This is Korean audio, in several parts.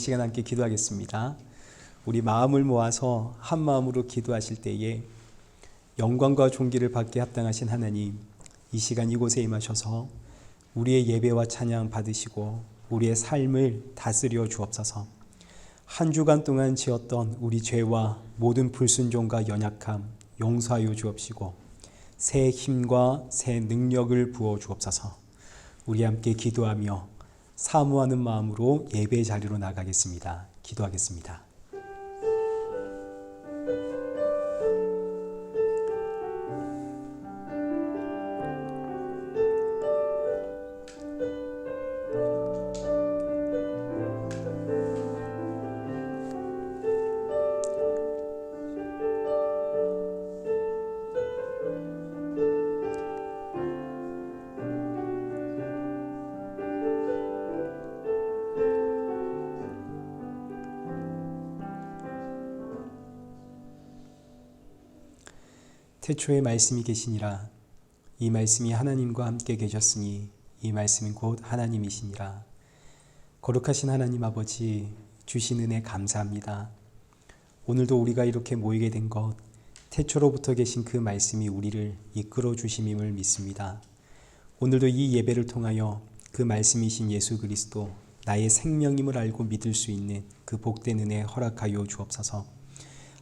시간 함께 기도하겠습니다. 우리 마음을 모아서 한 마음으로 기도하실 때에 영광과 존귀를 받게 합당하신 하나님, 이 시간 이곳에 임하셔서 우리의 예배와 찬양 받으시고 우리의 삶을 다스려 주옵소서. 한 주간 동안 지었던 우리 죄와 모든 불순종과 연약함 용서하여 주옵시고 새 힘과 새 능력을 부어 주옵소서. 우리 함께 기도하며 사모하는 마음으로 예배 자리로 나가겠습니다. 기도하겠습니다. 태초에 말씀이 계시니라. 이 말씀이 하나님과 함께 계셨으니 이 말씀은 곧 하나님이시니라. 거룩하신 하나님 아버지, 주신 은혜 감사합니다. 오늘도 우리가 이렇게 모이게 된 것, 태초로부터 계신 그 말씀이 우리를 이끌어 주심임을 믿습니다. 오늘도 이 예배를 통하여 그 말씀이신 예수 그리스도, 나의 생명임을 알고 믿을 수 있는 그 복된 은혜 허락하여 주옵소서.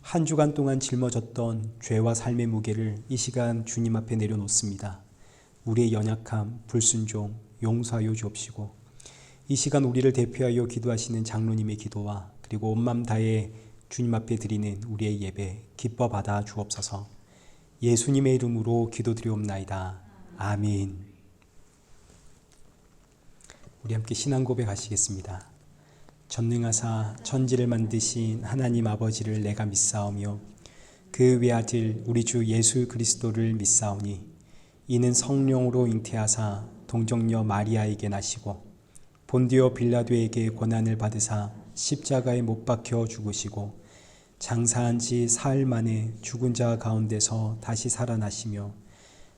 한 주간 동안 짊어졌던 죄와 삶의 무게를 이 시간 주님 앞에 내려놓습니다. 우리의 연약함, 불순종 용서하여 주옵시고 이 시간 우리를 대표하여 기도하시는 장로님의 기도와 그리고 온 마음 다해 주님 앞에 드리는 우리의 예배 기뻐 받아 주옵소서. 예수님의 이름으로 기도드리옵나이다. 아멘. 우리 함께 신앙 고백하시겠습니다. 전능하사 천지를 만드신 하나님 아버지를 내가 믿사오며 그 외아들 우리 주 예수 그리스도를 믿사오니 이는 성령으로 잉태하사 동정녀 마리아에게 나시고 본디오 빌라도에게 고난을 받으사 십자가에 못 박혀 죽으시고 장사한 지 사흘 만에 죽은 자 가운데서 다시 살아나시며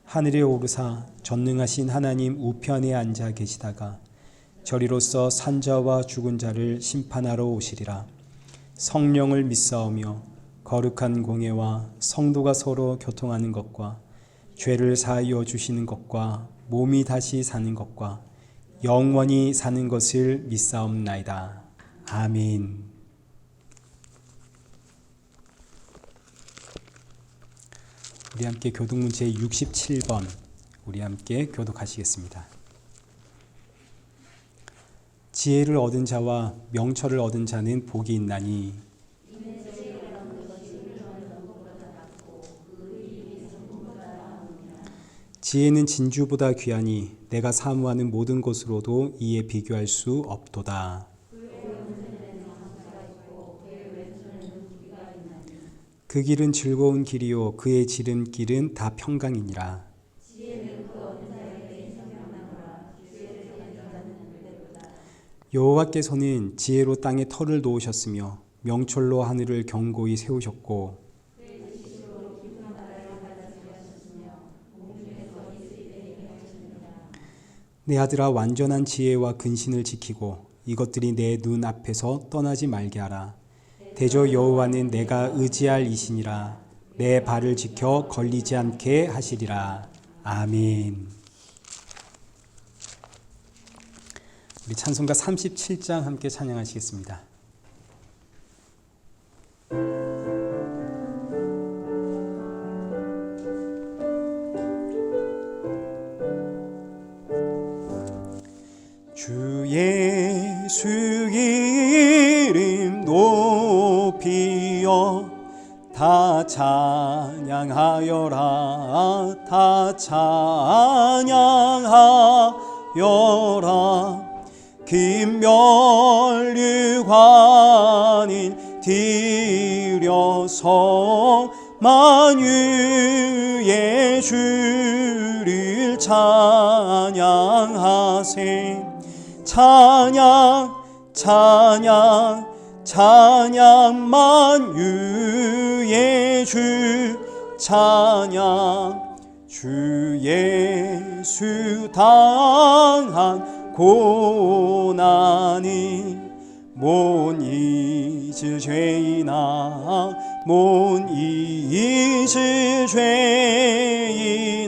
하늘에 오르사 전능하신 하나님 우편에 앉아 계시다가 저리로서 산자와 죽은 자를 심판하러 오시리라. 성령을 믿사오며 거룩한 공예와 성도가 서로 교통하는 것과 죄를 사하여 주시는 것과 몸이 다시 사는 것과 영원히 사는 것을 믿사옵나이다. 아멘. 우리 함께 교독문 제67번 우리 함께 교독하시겠습니다. 지혜를 얻은 자와 명철을 얻은 자는 복이 있나니 지혜는 진주보다 귀하니 내가 사모하는 모든 것으로도 이에 비교할 수 없도다. 그 길은 즐거운 길이요 그의 지름길은 다 평강이니라. 여호와께서는 지혜로 땅에 터를 놓으셨으며 명철로 하늘을 견고히 세우셨고 내 아들아 완전한 지혜와 근신을 지키고 이것들이 내 눈 앞에서 떠나지 말게 하라. 대저 여호와는 내가 의지할 이시니라. 내 발을 지켜 걸리지 않게 하시리라. 아멘. 우리 찬송가 37장 함께 찬양하시겠습니다. 주 예수 이름 높이어 다 찬양하여라. 다 찬양하여라. 김면류관인 드려서 만유의 주를 찬양하세. 찬양 찬양 찬양 만유의 주 찬양 주 예수 당한 고난이 못 잊을 죄이나 못 잊을 죄이나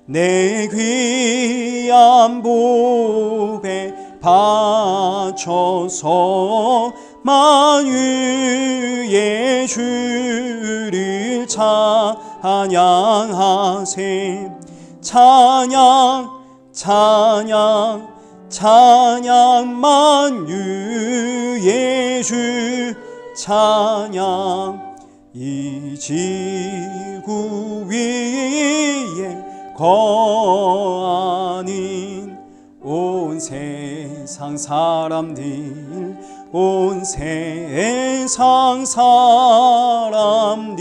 내 귀한 보배 바쳐서 만유의 주를 찬양하세. 찬양 찬양 찬양 만유의 주 찬양. 이 지구 위에 거하는 온 세상 사람들 온 세상 사람들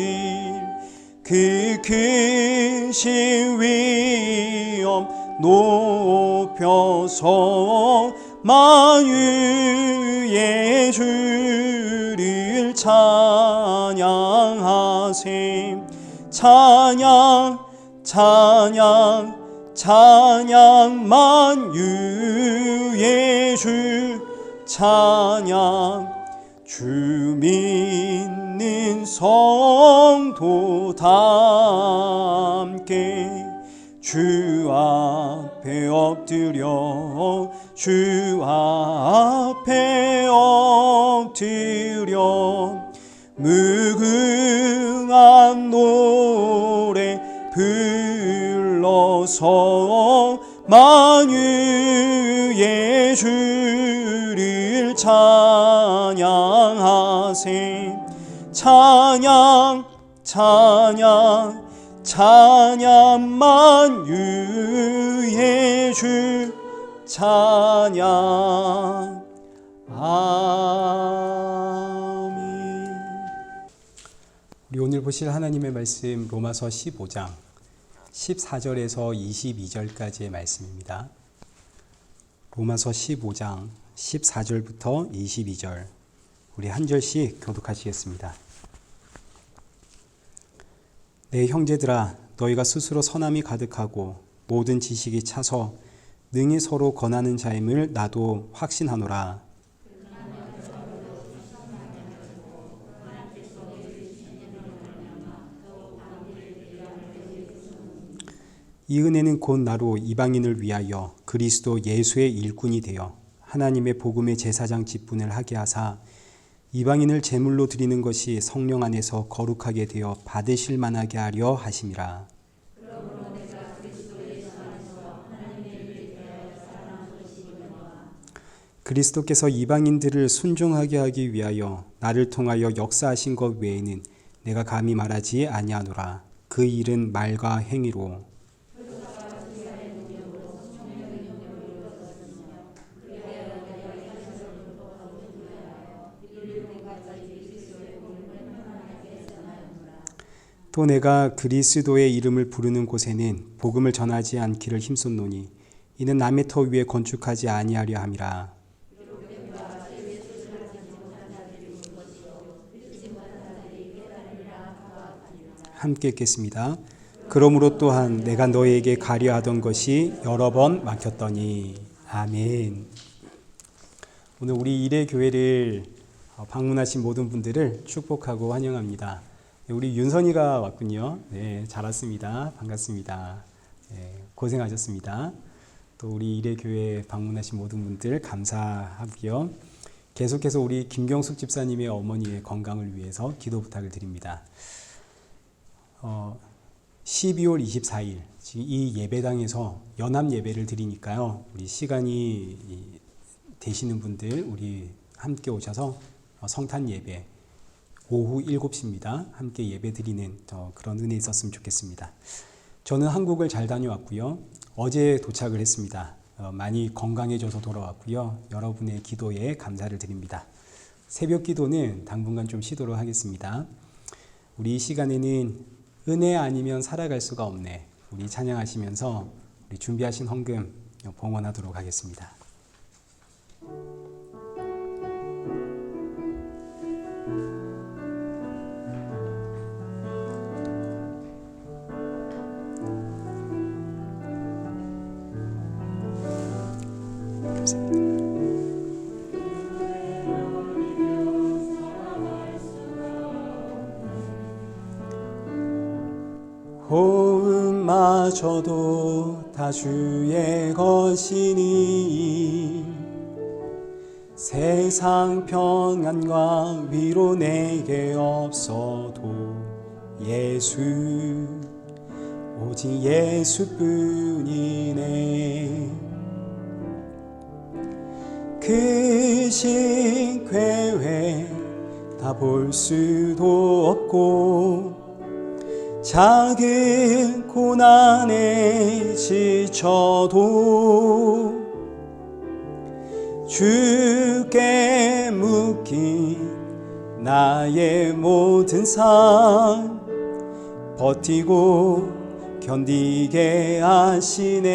그 크신 위엄 높여서 만유의 주를 찬양하세. 찬양 찬양 찬양 만유의 주 찬양. 주 믿는 성도 다 함께 주 앞에 엎드려 주 앞에 엎드려 무궁한 노래 불러서 만유의 주를 찬양하세. 찬양 찬양 찬양 만유의 주 찬양. 아멘. 우리 오늘 보실 하나님의 말씀 로마서 15장 14절에서 22절까지의 말씀입니다. 로마서 15장 14절부터 22절 우리 한 절씩 교독하시겠습니다. 내 형제들아 너희가 스스로 선함이 가득하고 모든 지식이 차서 능히 서로 권하는 자임을 나도 확신하노라. 이 은혜는 곧 나로 이방인을 위하여 그리스도 예수의 일꾼이 되어 하나님의 복음의 제사장 직분을 하게 하사 이방인을 제물로 드리는 것이 성령 안에서 거룩하게 되어 받으실 만하게 하려 하심이라. 그리스도께서 이방인들을 순종하게 하기 위하여 나를 통하여 역사하신 것 외에는 내가 감히 말하지 아니하노라. 그 일은 말과 행위로 또 내가 그리스도의 이름을 부르는 곳에는 복음을 전하지 않기를 힘썼노니 이는 남의 터 위에 건축하지 아니하려 함이라. 함께 읽겠습니다. 그러므로 또한 내가 너에게 가려하던 것이 여러 번 막혔더니. 아멘. 오늘 우리 일의 교회를 방문하신 모든 분들을 축복하고 환영합니다. 우리 윤선이가 왔군요. 네, 잘 왔습니다. 반갑습니다. 네, 고생하셨습니다. 또 우리 일의 교회 방문하신 모든 분들 감사하고요. 계속해서 우리 김경숙 집사님의 어머니의 건강을 위해서 기도 부탁을 드립니다. 12월 24일 지금 이 예배당에서 연합 예배를 드리니까요. 우리 시간이 되시는 분들 우리 함께 오셔서 성탄 예배 오후 7시입니다. 함께 예배 드리는 그런 은혜 있었으면 좋겠습니다. 저는 한국을 잘 다녀왔고요. 어제 도착을 했습니다. 많이 건강해져서 돌아왔고요. 여러분의 기도에 감사를 드립니다. 새벽 기도는 당분간 좀 쉬도록 하겠습니다. 우리 이 시간에는 은혜 아니면 살아갈 수가 없네. 우리 찬양하시면서 우리 준비하신 헌금 봉헌하도록 하겠습니다. 호흡마저도 다 주의 것이니 세상 평안과 위로 내게 없어도 예수 오직 예수뿐이네. 크신 괴회 다 볼 수도 없고 작은 고난에 지쳐도 주께 묶인 나의 모든 삶 버티고 견디게 하시네.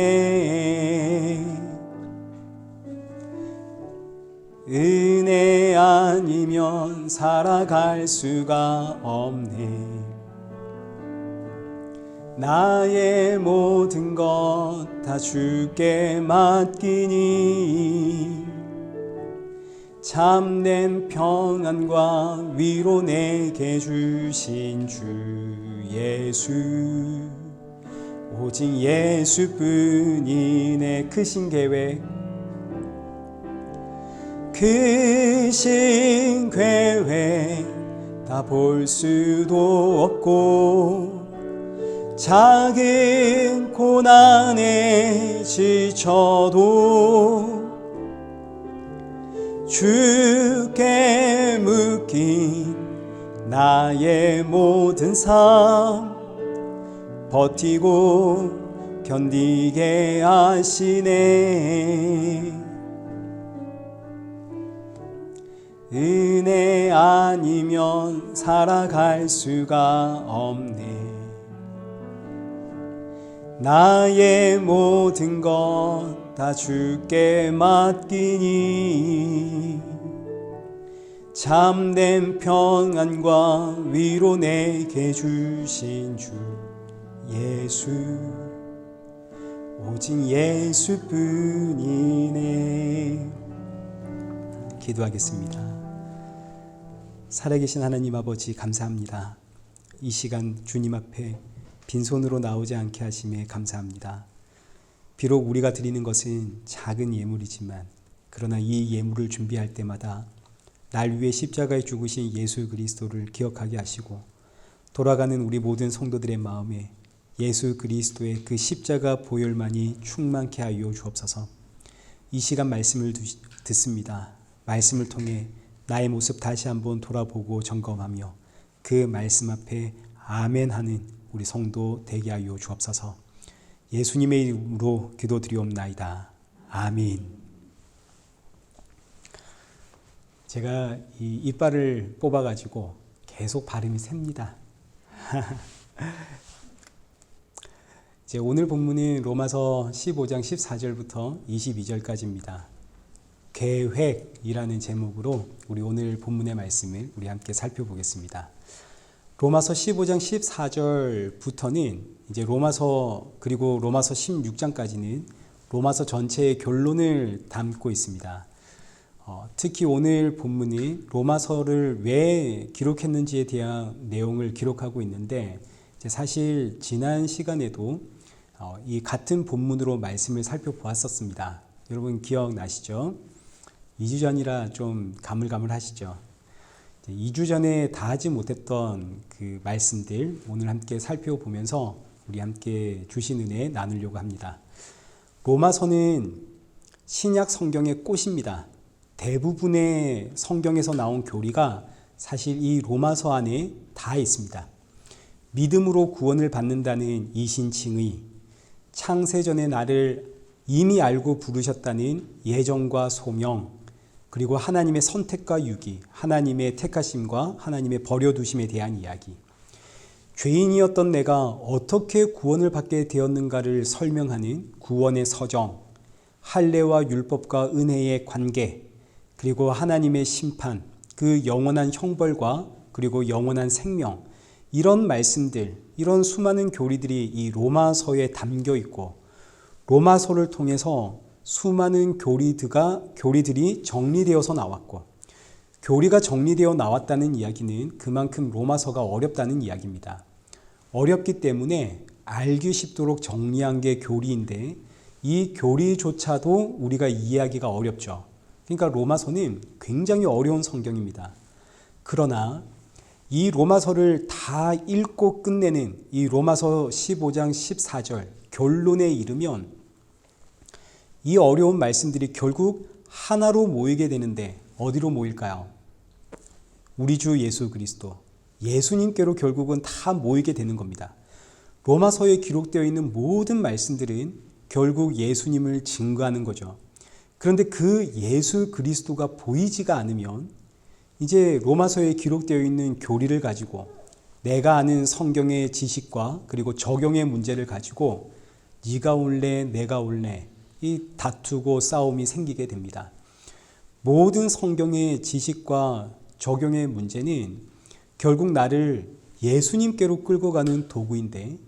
은혜 아니면 살아갈 수가 없네. 나의 모든 것 다 주께 맡기니 참된 평안과 위로 내게 주신 주 예수 오직 예수뿐이네. 크신 계획 크신 계획 다 볼 수도 없고 작은 고난에 지쳐도 주께 묶인 나의 모든 삶 버티고 견디게 하시네. 은혜 아니면 살아갈 수가 없네. 나의 모든 것 다 주께 맡기니 참된 평안과 위로 내게 주신 주 예수 오직 예수뿐이네. 기도하겠습니다. 살아계신 하나님 아버지 감사합니다. 이 시간 주님 앞에 빈손으로 나오지 않게 하심에 감사합니다. 비록 우리가 드리는 것은 작은 예물이지만 그러나 이 예물을 준비할 때마다 날 위해 십자가에 죽으신 예수 그리스도를 기억하게 하시고 돌아가는 우리 모든 성도들의 마음에 예수 그리스도의 그 십자가 보혈만이 충만케 하여 주옵소서. 이 시간 말씀을 듣습니다. 말씀을 통해 나의 모습 다시 한번 돌아보고 점검하며 그 말씀 앞에 아멘 하는 우리 성도 되게 하여 주옵소서. 예수님의 이름으로 기도드리옵나이다. 아멘. 제가 이 이빨을 뽑아가지고 계속 발음이 셉니다. 이제 오늘 본문은 로마서 15장 14절부터 22절까지입니다. 계획이라는 제목으로 우리 오늘 본문의 말씀을 우리 함께 살펴보겠습니다. 로마서 15장 14절부터는 이제 로마서 그리고 로마서 16장까지는 로마서 전체의 결론을 담고 있습니다. 특히 오늘 본문이 로마서를 왜 기록했는지에 대한 내용을 기록하고 있는데 이제 사실 지난 시간에도 이 같은 본문으로 말씀을 살펴보았었습니다. 여러분 기억나시죠? 2주 전이라 좀 가물가물하시죠? 2주 전에 다 하지 못했던 그 말씀들 오늘 함께 살펴보면서 우리 함께 주신 은혜 나누려고 합니다. 로마서는 신약 성경의 꽃입니다. 대부분의 성경에서 나온 교리가 사실 이 로마서 안에 다 있습니다. 믿음으로 구원을 받는다는 이신칭의, 창세전에 나를 이미 알고 부르셨다는 예정과 소명, 그리고 하나님의 선택과 유기, 하나님의 택하심과 하나님의 버려두심에 대한 이야기, 죄인이었던 내가 어떻게 구원을 받게 되었는가를 설명하는 구원의 서정, 할례와 율법과 은혜의 관계, 그리고 하나님의 심판, 그 영원한 형벌과 그리고 영원한 생명, 이런 말씀들, 이런 수많은 교리들이 이 로마서에 담겨 있고 로마서를 통해서 수많은 교리들이 정리되어서 나왔고 교리가 정리되어 나왔다는 이야기는 그만큼 로마서가 어렵다는 이야기입니다. 어렵기 때문에 알기 쉽도록 정리한 게 교리인데 이 교리조차도 우리가 이해하기가 어렵죠. 그러니까 로마서는 굉장히 어려운 성경입니다. 그러나 이 로마서를 다 읽고 끝내는 이 로마서 15장 14절 결론에 이르면 이 어려운 말씀들이 결국 하나로 모이게 되는데 어디로 모일까요? 우리 주 예수 그리스도, 예수님께로 결국은 다 모이게 되는 겁니다. 로마서에 기록되어 있는 모든 말씀들은 결국 예수님을 증거하는 거죠. 그런데 그 예수 그리스도가 보이지가 않으면 이제 로마서에 기록되어 있는 교리를 가지고 내가 아는 성경의 지식과 그리고 적용의 문제를 가지고 네가 옳래 내가 옳래 이 다투고 싸움이 생기게 됩니다. 모든 성경의 지식과 적용의 문제는 결국 나를 예수님께로 끌고 가는 도구인데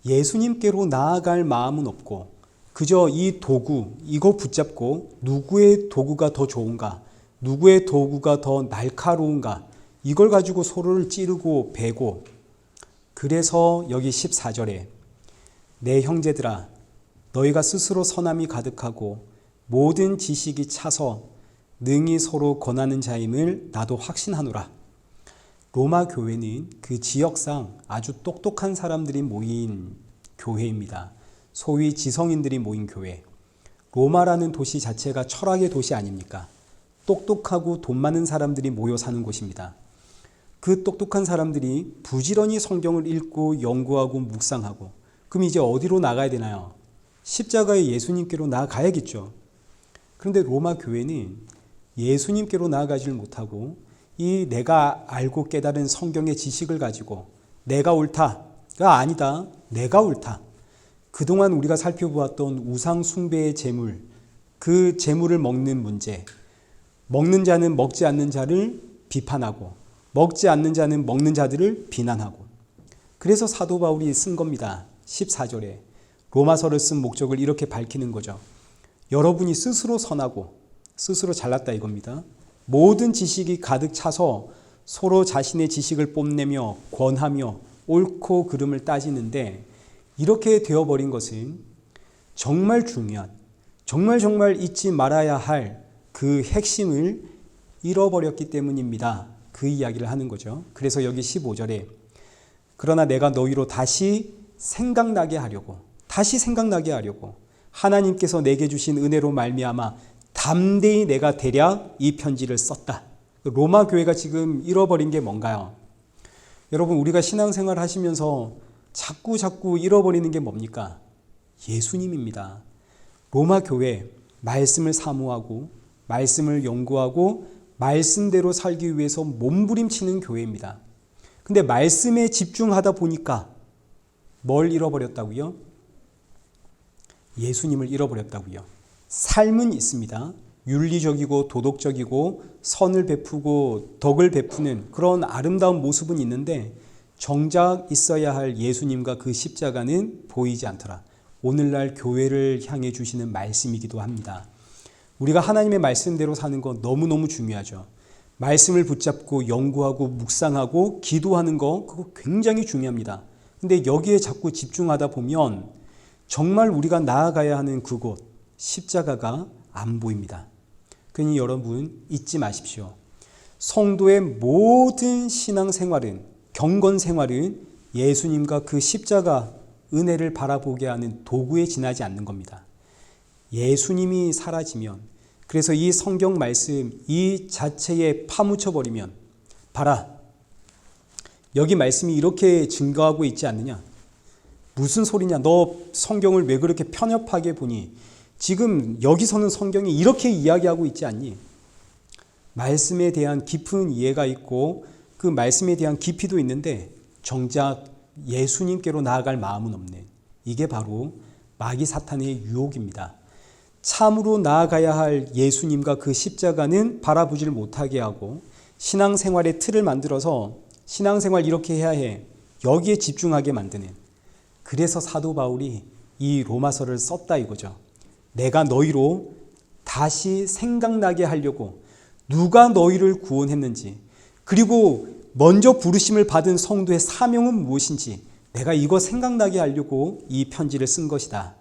예수님께로 나아갈 마음은 없고 그저 이 도구 이거 붙잡고 누구의 도구가 더 좋은가 누구의 도구가 더 날카로운가 이걸 가지고 서로를 찌르고 베고 그래서 여기 14절에 내 형제들아 너희가 스스로 선함이 가득하고 모든 지식이 차서 능히 서로 권하는 자임을 나도 확신하노라. 로마 교회는 그 지역상 아주 똑똑한 사람들이 모인 교회입니다. 소위 지성인들이 모인 교회. 로마라는 도시 자체가 철학의 도시 아닙니까? 똑똑하고 돈 많은 사람들이 모여 사는 곳입니다. 그 똑똑한 사람들이 부지런히 성경을 읽고 연구하고 묵상하고 그럼 이제 어디로 나가야 되나요? 십자가의 예수님께로 나아가야겠죠. 그런데 로마 교회는 예수님께로 나아가지를 못하고 이 내가 알고 깨달은 성경의 지식을 가지고 내가 옳다가 아니다. 내가 옳다. 그동안 우리가 살펴보았던 우상 숭배의 재물, 그 재물을 먹는 문제, 먹는 자는 먹지 않는 자를 비판하고 먹지 않는 자는 먹는 자들을 비난하고 그래서 사도 바울이 쓴 겁니다. 14절에 로마서를 쓴 목적을 이렇게 밝히는 거죠. 여러분이 스스로 선하고 스스로 잘났다 이겁니다. 모든 지식이 가득 차서 서로 자신의 지식을 뽐내며 권하며 옳고 그름을 따지는데 이렇게 되어버린 것은 정말 중요한 정말 잊지 말아야 할 그 핵심을 잃어버렸기 때문입니다. 그 이야기를 하는 거죠. 그래서 여기 15절에 그러나 내가 너희로 다시 생각나게 하려고 하나님께서 내게 주신 은혜로 말미암아 담대히 내가 대략 이 편지를 썼다. 로마 교회가 지금 잃어버린 게 뭔가요? 여러분 우리가 신앙생활 하시면서 자꾸 잃어버리는 게 뭡니까? 예수님입니다. 로마 교회 말씀을 사모하고 말씀을 연구하고 말씀대로 살기 위해서 몸부림치는 교회입니다. 근데 말씀에 집중하다 보니까 뭘 잃어버렸다고요? 예수님을 잃어버렸다고요. 삶은 있습니다. 윤리적이고 도덕적이고 선을 베푸고 덕을 베푸는 그런 아름다운 모습은 있는데 정작 있어야 할 예수님과 그 십자가는 보이지 않더라. 오늘날 교회를 향해 주시는 말씀이기도 합니다. 우리가 하나님의 말씀대로 사는 건 너무너무 중요하죠. 말씀을 붙잡고 연구하고 묵상하고 기도하는 거 그거 굉장히 중요합니다. 근데 여기에 자꾸 집중하다 보면 정말 우리가 나아가야 하는 그곳 십자가가 안 보입니다. 그러니 여러분 잊지 마십시오. 성도의 모든 신앙생활은 경건생활은 예수님과 그 십자가 은혜를 바라보게 하는 도구에 지나지 않는 겁니다. 예수님이 사라지면 그래서 이 성경 말씀 이 자체에 파묻혀버리면 봐라 여기 말씀이 이렇게 증거하고 있지 않느냐 무슨 소리냐 너 성경을 왜 그렇게 편협하게 보니 지금 여기서는 성경이 이렇게 이야기하고 있지 않니 말씀에 대한 깊은 이해가 있고 그 말씀에 대한 깊이도 있는데 정작 예수님께로 나아갈 마음은 없네 이게 바로 마귀 사탄의 유혹입니다. 참으로 나아가야 할 예수님과 그 십자가는 바라보지를 못하게 하고 신앙생활의 틀을 만들어서 신앙생활 이렇게 해야 해 여기에 집중하게 만드는 그래서 사도 바울이 이 로마서를 썼다 이거죠. 내가 너희로 다시 생각나게 하려고 누가 너희를 구원했는지 그리고 먼저 부르심을 받은 성도의 사명은 무엇인지 내가 이거 생각나게 하려고 이 편지를 쓴 것이다.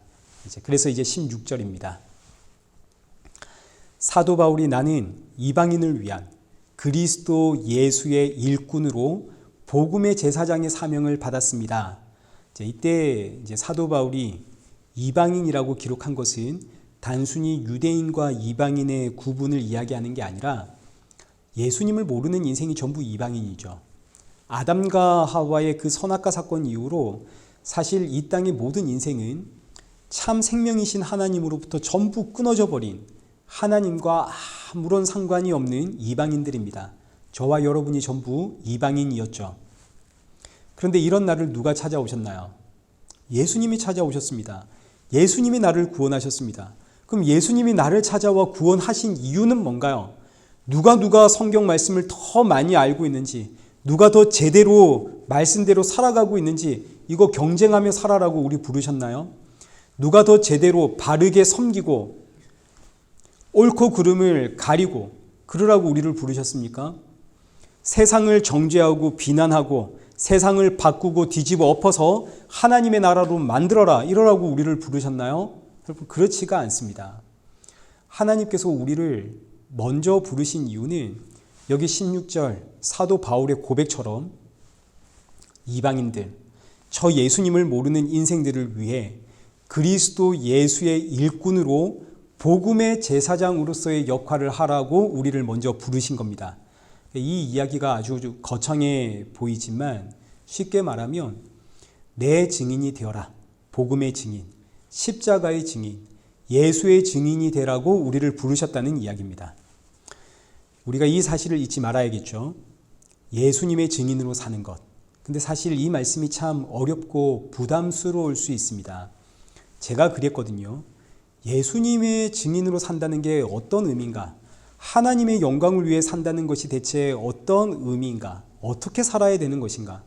그래서 이제 16절입니다. 사도 바울이 나는 이방인을 위한 그리스도 예수의 일꾼으로 복음의 제사장의 사명을 받았습니다. 이때 이제 사도 바울이 이방인이라고 기록한 것은 단순히 유대인과 이방인의 구분을 이야기하는 게 아니라 예수님을 모르는 인생이 전부 이방인이죠. 아담과 하와의 그 선악과 사건 이후로 사실 이 땅의 모든 인생은 참 생명이신 하나님으로부터 전부 끊어져 버린 하나님과 아무런 상관이 없는 이방인들입니다. 저와 여러분이 전부 이방인이었죠. 그런데 이런 나를 누가 찾아오셨나요? 예수님이 찾아오셨습니다. 예수님이 나를 구원하셨습니다. 그럼 예수님이 나를 찾아와 구원하신 이유는 뭔가요? 누가 성경 말씀을 더 많이 알고 있는지, 누가 더 제대로 말씀대로 살아가고 있는지 이거 경쟁하며 살아라고 우리 부르셨나요? 누가 더 제대로 바르게 섬기고 옳고 그름을 가리고 그러라고 우리를 부르셨습니까? 세상을 정죄하고 비난하고 세상을 바꾸고 뒤집어 엎어서 하나님의 나라로 만들어라 이러라고 우리를 부르셨나요? 여러분, 그렇지가 않습니다. 하나님께서 우리를 먼저 부르신 이유는 여기 16절 사도 바울의 고백처럼 이방인들, 저 예수님을 모르는 인생들을 위해 그리스도 예수의 일꾼으로 복음의 제사장으로서의 역할을 하라고 우리를 먼저 부르신 겁니다. 이 이야기가 아주 거창해 보이지만 쉽게 말하면 내 증인이 되어라. 복음의 증인, 십자가의 증인, 예수의 증인이 되라고 우리를 부르셨다는 이야기입니다. 우리가 이 사실을 잊지 말아야겠죠. 예수님의 증인으로 사는 것. 근데 사실 이 말씀이 참 어렵고 부담스러울 수 있습니다. 제가 그랬거든요. 예수님의 증인으로 산다는 게 어떤 의미인가? 하나님의 영광을 위해 산다는 것이 대체 어떤 의미인가? 어떻게 살아야 되는 것인가?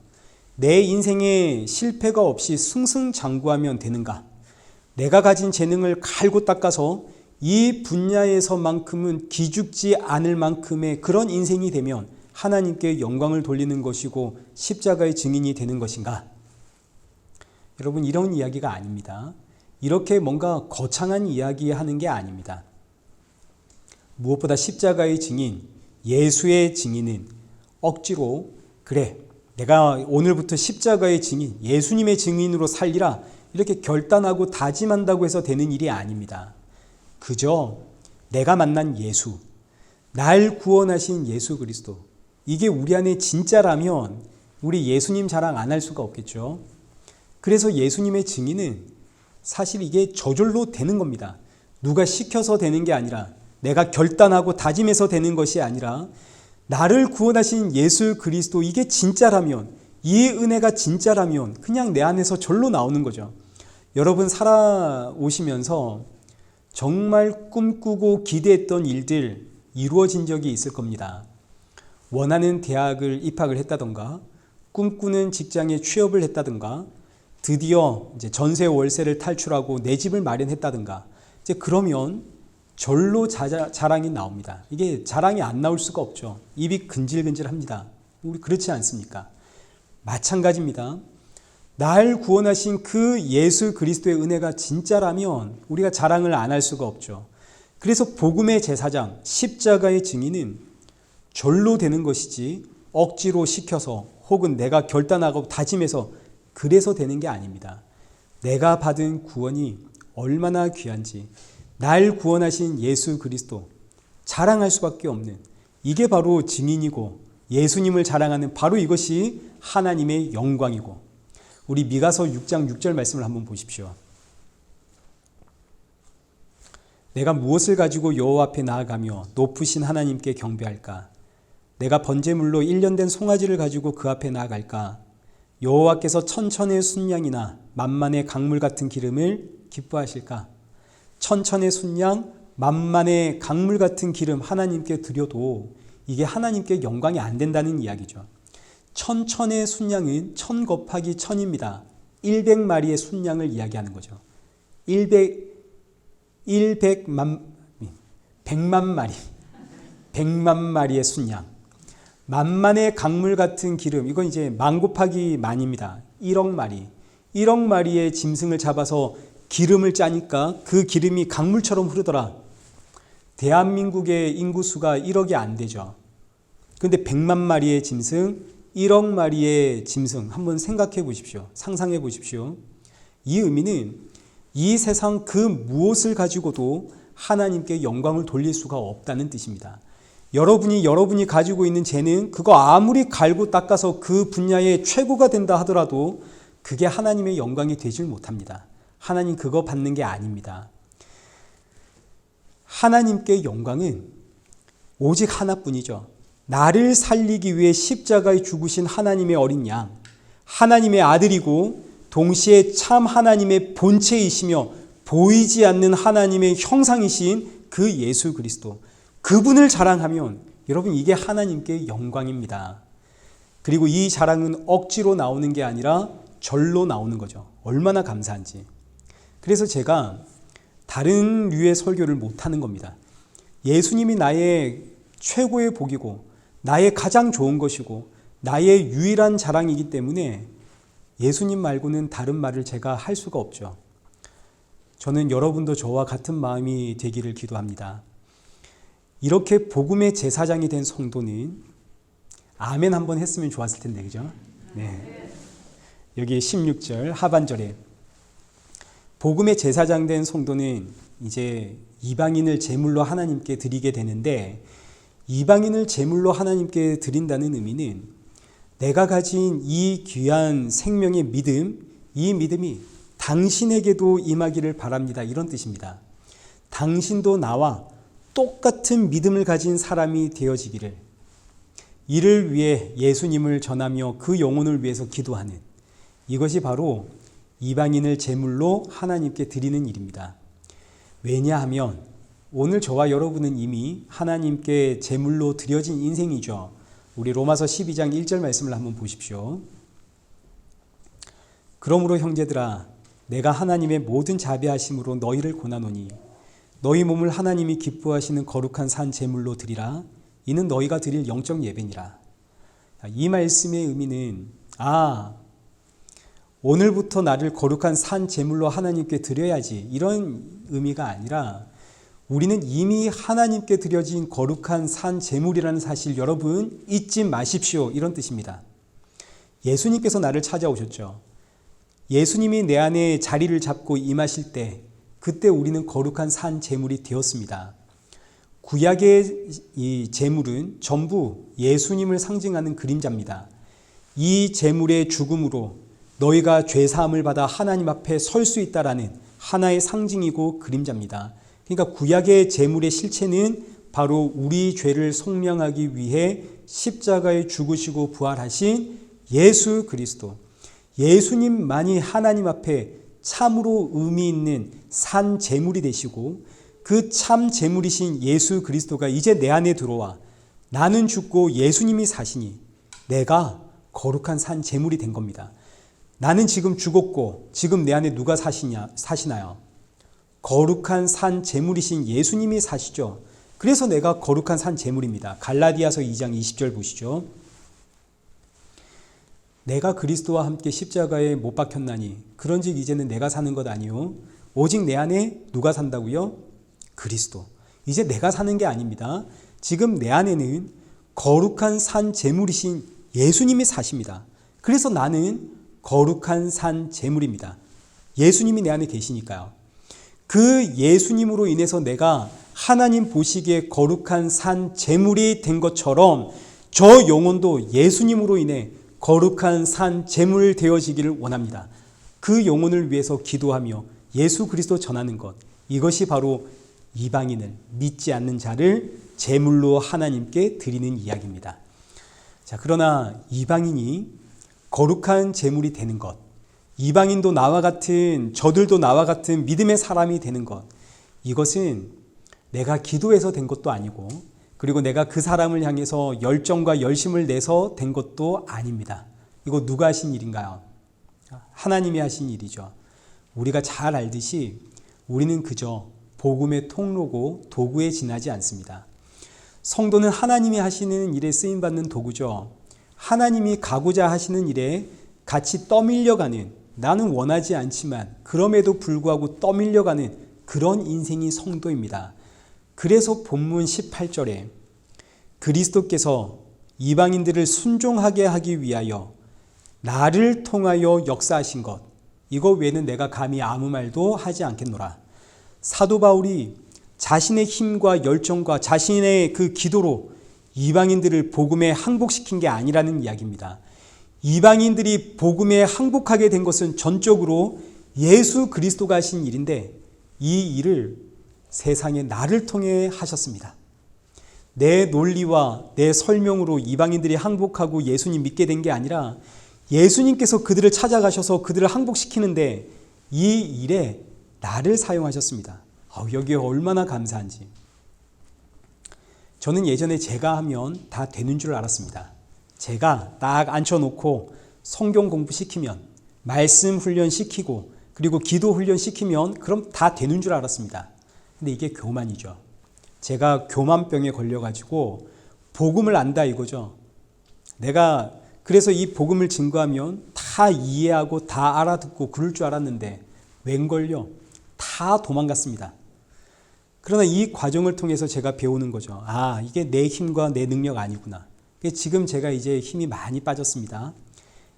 내 인생에 실패가 없이 승승장구하면 되는가? 내가 가진 재능을 갈고 닦아서 이 분야에서만큼은 기죽지 않을 만큼의 그런 인생이 되면 하나님께 영광을 돌리는 것이고 십자가의 증인이 되는 것인가? 여러분, 이런 이야기가 아닙니다. 이렇게 뭔가 거창한 이야기 하는 게 아닙니다. 무엇보다 십자가의 증인, 예수의 증인은 억지로 그래, 내가 오늘부터 십자가의 증인, 예수님의 증인으로 살리라 이렇게 결단하고 다짐한다고 해서 되는 일이 아닙니다. 그저 내가 만난 예수, 날 구원하신 예수 그리스도, 이게 우리 안에 진짜라면 우리 예수님 자랑 안 할 수가 없겠죠. 그래서 예수님의 증인은 사실 이게 저절로 되는 겁니다. 누가 시켜서 되는 게 아니라, 내가 결단하고 다짐해서 되는 것이 아니라, 나를 구원하신 예수 그리스도, 이게 진짜라면, 이 은혜가 진짜라면 그냥 내 안에서 절로 나오는 거죠. 여러분, 살아오시면서 정말 꿈꾸고 기대했던 일들 이루어진 적이 있을 겁니다. 원하는 대학을 입학을 했다던가, 꿈꾸는 직장에 취업을 했다던가, 드디어 이제 전세 월세를 탈출하고 내 집을 마련했다든가, 이제 그러면 절로 자랑이 나옵니다. 이게 자랑이 안 나올 수가 없죠. 입이 근질근질합니다. 우리 그렇지 않습니까? 마찬가지입니다. 날 구원하신 그 예수 그리스도의 은혜가 진짜라면 우리가 자랑을 안 할 수가 없죠. 그래서 복음의 제사장, 십자가의 증인은 절로 되는 것이지 억지로 시켜서 혹은 내가 결단하고 다짐해서 그래서 되는 게 아닙니다. 내가 받은 구원이 얼마나 귀한지, 날 구원하신 예수 그리스도 자랑할 수밖에 없는, 이게 바로 증인이고 예수님을 자랑하는 바로 이것이 하나님의 영광이고, 우리 미가서 6장 6절 말씀을 한번 보십시오. 내가 무엇을 가지고 여호와 앞에 나아가며 높으신 하나님께 경배할까? 내가 번제물로 1년 된 송아지를 가지고 그 앞에 나아갈까? 여호와께서 천천의 순양이나 만만의 강물 같은 기름을 기뻐하실까? 천천의 순양, 만만의 강물 같은 기름 하나님께 드려도 이게 하나님께 영광이 안 된다는 이야기죠. 천천의 순양은 1000 곱하기 1000입니다. 100마리의 순양을 이야기하는 거죠. 100만 마리, 100만 마리의 순양. 만만의 강물 같은 기름, 이건 이제 만 곱하기 만입니다. 1억 마리. 1억 마리의 짐승을 잡아서 기름을 짜니까 그 기름이 강물처럼 흐르더라. 대한민국의 인구수가 1억이 안 되죠. 그런데 100만 마리의 짐승, 1억 마리의 짐승 한번 생각해 보십시오. 상상해 보십시오. 이 의미는 이 세상 그 무엇을 가지고도 하나님께 영광을 돌릴 수가 없다는 뜻입니다. 여러분이 가지고 있는 재능, 그거 아무리 갈고 닦아서 그 분야의 최고가 된다 하더라도 그게 하나님의 영광이 되질 못합니다. 하나님 그거 받는 게 아닙니다. 하나님께 영광은 오직 하나뿐이죠. 나를 살리기 위해 십자가에 죽으신 하나님의 어린 양, 하나님의 아들이고 동시에 참 하나님의 본체이시며 보이지 않는 하나님의 형상이신 그 예수 그리스도, 그분을 자랑하면 여러분 이게 하나님께 영광입니다. 그리고 이 자랑은 억지로 나오는 게 아니라 절로 나오는 거죠. 얼마나 감사한지. 그래서 제가 다른 류의 설교를 못하는 겁니다. 예수님이 나의 최고의 복이고 나의 가장 좋은 것이고 나의 유일한 자랑이기 때문에 예수님 말고는 다른 말을 제가 할 수가 없죠. 저는 여러분도 저와 같은 마음이 되기를 기도합니다. 이렇게 복음의 제사장이 된 성도는 아멘 한번 했으면 좋았을 텐데, 그죠? 네. 여기 16절 하반절에 복음의 제사장 된 성도는 이제 이방인을 제물로 하나님께 드리게 되는데, 이방인을 제물로 하나님께 드린다는 의미는 내가 가진 이 귀한 생명의 믿음, 이 믿음이 당신에게도 임하기를 바랍니다. 이런 뜻입니다. 당신도 나와 똑같은 믿음을 가진 사람이 되어지기를, 이를 위해 예수님을 전하며 그 영혼을 위해서 기도하는, 이것이 바로 이방인을 제물로 하나님께 드리는 일입니다. 왜냐하면 오늘 저와 여러분은 이미 하나님께 제물로 드려진 인생이죠. 우리 로마서 12장 1절 말씀을 한번 보십시오. 그러므로 형제들아, 내가 하나님의 모든 자비하심으로 너희를 권하노니 너희 몸을 하나님이 기뻐하시는 거룩한 산 제물로 드리라. 이는 너희가 드릴 영적 예배니라. 이 말씀의 의미는 오늘부터 나를 거룩한 산 제물로 하나님께 드려야지, 이런 의미가 아니라 우리는 이미 하나님께 드려진 거룩한 산 제물이라는 사실 여러분 잊지 마십시오, 이런 뜻입니다. 예수님께서 나를 찾아오셨죠. 예수님이 내 안에 자리를 잡고 임하실 때 그때 우리는 거룩한 산 제물이 되었습니다. 구약의 이 제물은 전부 예수님을 상징하는 그림자입니다. 이 제물의 죽음으로 너희가 죄사함을 받아 하나님 앞에 설 수 있다라는 하나의 상징이고 그림자입니다. 그러니까 구약의 제물의 실체는 바로 우리 죄를 속량하기 위해 십자가에 죽으시고 부활하신 예수 그리스도, 예수님만이 하나님 앞에 참으로 의미 있는 산 제물이 되시고, 그 참 제물이신 예수 그리스도가 이제 내 안에 들어와 나는 죽고 예수님이 사시니 내가 거룩한 산 제물이 된 겁니다. 나는 지금 죽었고 지금 내 안에 누가 사시나요? 거룩한 산 제물이신 예수님이 사시죠. 그래서 내가 거룩한 산 제물입니다. 갈라디아서 2장 20절 보시죠. 내가 그리스도와 함께 십자가에 못 박혔나니 그런즉 이제는 내가 사는 것 아니요 오직 내 안에 누가 산다고요? 그리스도. 이제 내가 사는 게 아닙니다. 지금 내 안에는 거룩한 산 제물이신 예수님이 사십니다. 그래서 나는 거룩한 산 제물입니다. 예수님이 내 안에 계시니까요. 그 예수님으로 인해서 내가 하나님 보시기에 거룩한 산 제물이 된 것처럼 저 영혼도 예수님으로 인해 거룩한 산 제물 되어지기를 원합니다. 그 영혼을 위해서 기도하며 예수 그리스도 전하는 것, 이것이 바로 이방인을, 믿지 않는 자를 제물로 하나님께 드리는 이야기입니다. 자, 그러나 이방인이 거룩한 제물이 되는 것, 이방인도 나와 같은, 저들도 나와 같은 믿음의 사람이 되는 것, 이것은 내가 기도해서 된 것도 아니고, 그리고 내가 그 사람을 향해서 열정과 열심을 내서 된 것도 아닙니다. 이거 누가 하신 일인가요? 하나님이 하신 일이죠. 우리가 잘 알듯이 우리는 그저 복음의 통로고 도구에 지나지 않습니다. 성도는 하나님이 하시는 일에 쓰임받는 도구죠. 하나님이 가고자 하시는 일에 같이 떠밀려가는, 나는 원하지 않지만 그럼에도 불구하고 떠밀려가는 그런 인생이 성도입니다. 그래서 본문 18절에 그리스도께서 이방인들을 순종하게 하기 위하여 나를 통하여 역사하신 것, 이거 외에는 내가 감히 아무 말도 하지 않겠노라. 사도 바울이 자신의 힘과 열정과 자신의 그 기도로 이방인들을 복음에 항복시킨 게 아니라는 이야기입니다. 이방인들이 복음에 항복하게 된 것은 전적으로 예수 그리스도가 하신 일인데, 이 일을 세상에 나를 통해 하셨습니다. 내 논리와 내 설명으로 이방인들이 항복하고 예수님 믿게 된 게 아니라 예수님께서 그들을 찾아가셔서 그들을 항복시키는데 이 일에 나를 사용하셨습니다. 여기에 얼마나 감사한지. 저는 예전에 제가 하면 다 되는 줄 알았습니다. 제가 딱 앉혀놓고 성경 공부시키면, 말씀 훈련시키고, 그리고 기도 훈련시키면 그럼 다 되는 줄 알았습니다. 근데 이게 교만이죠. 제가 교만병에 걸려가지고 복음을 안다 이거죠. 내가 그래서 이 복음을 증거하면 다 이해하고 다 알아듣고 그럴 줄 알았는데 웬걸요? 다 도망갔습니다. 그러나 이 과정을 통해서 제가 배우는 거죠. 이게 내 힘과 내 능력 아니구나. 지금 제가 이제 힘이 많이 빠졌습니다.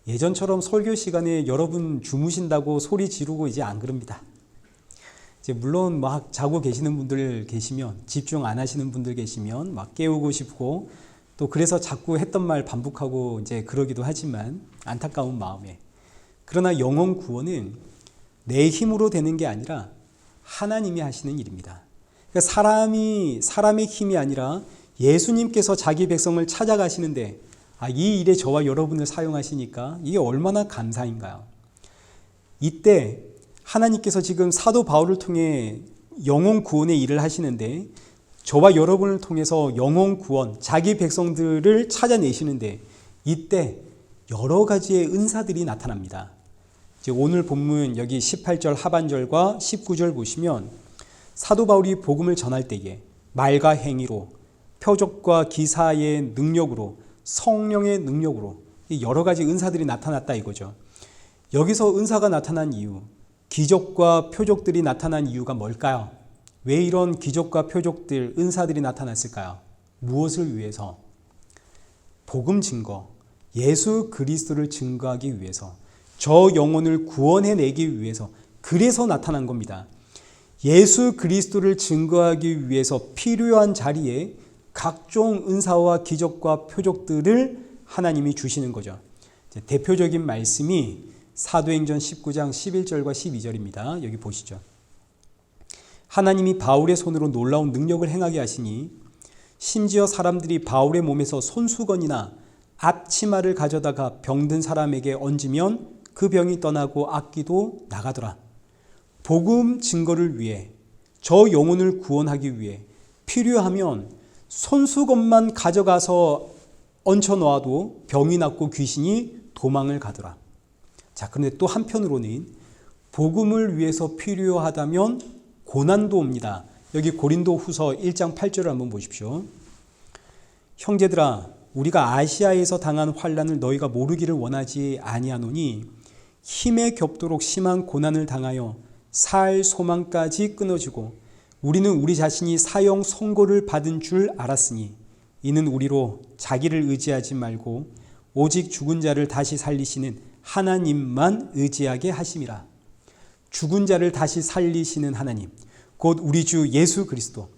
예전처럼 설교 시간에 여러분 주무신다고 소리 지르고 이제 안 그럽니다. 이제 물론 막 자고 계시는 분들 계시면, 집중 안 하시는 분들 계시면 막 깨우고 싶고, 또 그래서 자꾸 했던 말 반복하고 이제 그러기도 하지만 안타까운 마음에. 그러나 영혼 구원은 내 힘으로 되는 게 아니라 하나님이 하시는 일입니다. 그러니까 사람의 힘이 아니라 예수님께서 자기 백성을 찾아가시는데 이 일에 저와 여러분을 사용하시니까 이게 얼마나 감사인가요? 이때 하나님께서 지금 사도 바울을 통해 영혼 구원의 일을 하시는데 저와 여러분을 통해서 영혼 구원, 자기 백성들을 찾아내시는데 이때 여러 가지의 은사들이 나타납니다. 이제 오늘 본문 여기 18절 하반절과 19절 보시면 사도 바울이 복음을 전할 때에 말과 행위로, 표적과 기사의 능력으로, 성령의 능력으로 여러 가지 은사들이 나타났다 이거죠. 여기서 은사가 나타난 이유, 기적과 표적들이 나타난 이유가 뭘까요? 왜 이런 기적과 표적들, 은사들이 나타났을까요? 무엇을 위해서? 복음 증거, 예수 그리스도를 증거하기 위해서, 저 영혼을 구원해내기 위해서, 그래서 나타난 겁니다. 예수 그리스도를 증거하기 위해서 필요한 자리에 각종 은사와 기적과 표적들을 하나님이 주시는 거죠. 대표적인 말씀이 사도행전 19장 11절과 12절입니다. 여기 보시죠. 하나님이 바울의 손으로 놀라운 능력을 행하게 하시니 심지어 사람들이 바울의 몸에서 손수건이나 앞치마를 가져다가 병든 사람에게 얹으면 그 병이 떠나고 악기도 나가더라. 복음 증거를 위해, 저 영혼을 구원하기 위해 필요하면 손수건만 가져가서 얹혀 놓아도 병이 낫고 귀신이 도망을 가더라. 자, 그런데 또 한편으로는 복음을 위해서 필요하다면 고난도 옵니다. 여기 고린도 후서 1장 8절을 한번 보십시오. 형제들아, 우리가 아시아에서 당한 환난을 너희가 모르기를 원하지 아니하노니 힘에 겹도록 심한 고난을 당하여 살 소망까지 끊어지고 우리는 우리 자신이 사형 선고를 받은 줄 알았으니 이는 우리로 자기를 의지하지 말고 오직 죽은 자를 다시 살리시는 하나님만 의지하게 하심이라. 죽은 자를 다시 살리시는 하나님, 곧 우리 주 예수 그리스도,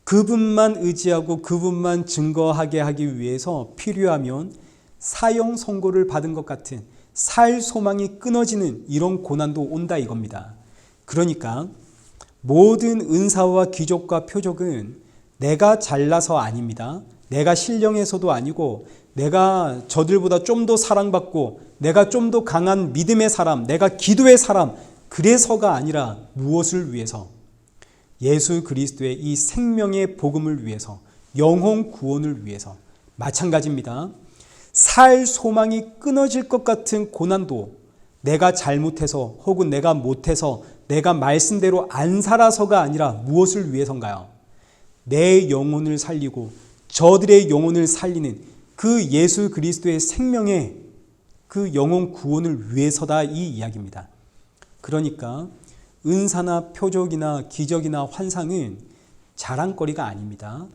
그분만 의지하고 그분만 증거하게 하기 위해서 필요하면 사형 선고를 받은 것 같은 살 소망이 끊어지는 이런 고난도 온다 이겁니다. 그러니까 모든 은사와 기적과 표적은 내가 잘나서 아닙니다. 내가 신령해서도 아니고 내가 저들보다 좀 더 사랑받고 내가 좀 더 강한 믿음의 사람, 내가 기도의 사람, 그래서가 아니라 무엇을 위해서? 예수 그리스도의 이 생명의 복음을 위해서, 영혼 구원을 위해서. 마찬가지입니다. 살 소망이 끊어질 것 같은 고난도 내가 잘못해서 혹은 내가 못해서 내가 말씀대로 안 살아서가 아니라 무엇을 위해서인가요? 내 영혼을 살리고 저들의 영혼을 살리는 그 예수 그리스도의 생명의 그 영혼 구원을 위해서다, 이 이야기입니다. 그러니까 은사나 표적이나 기적이나 환상은 자랑거리가 아닙니다.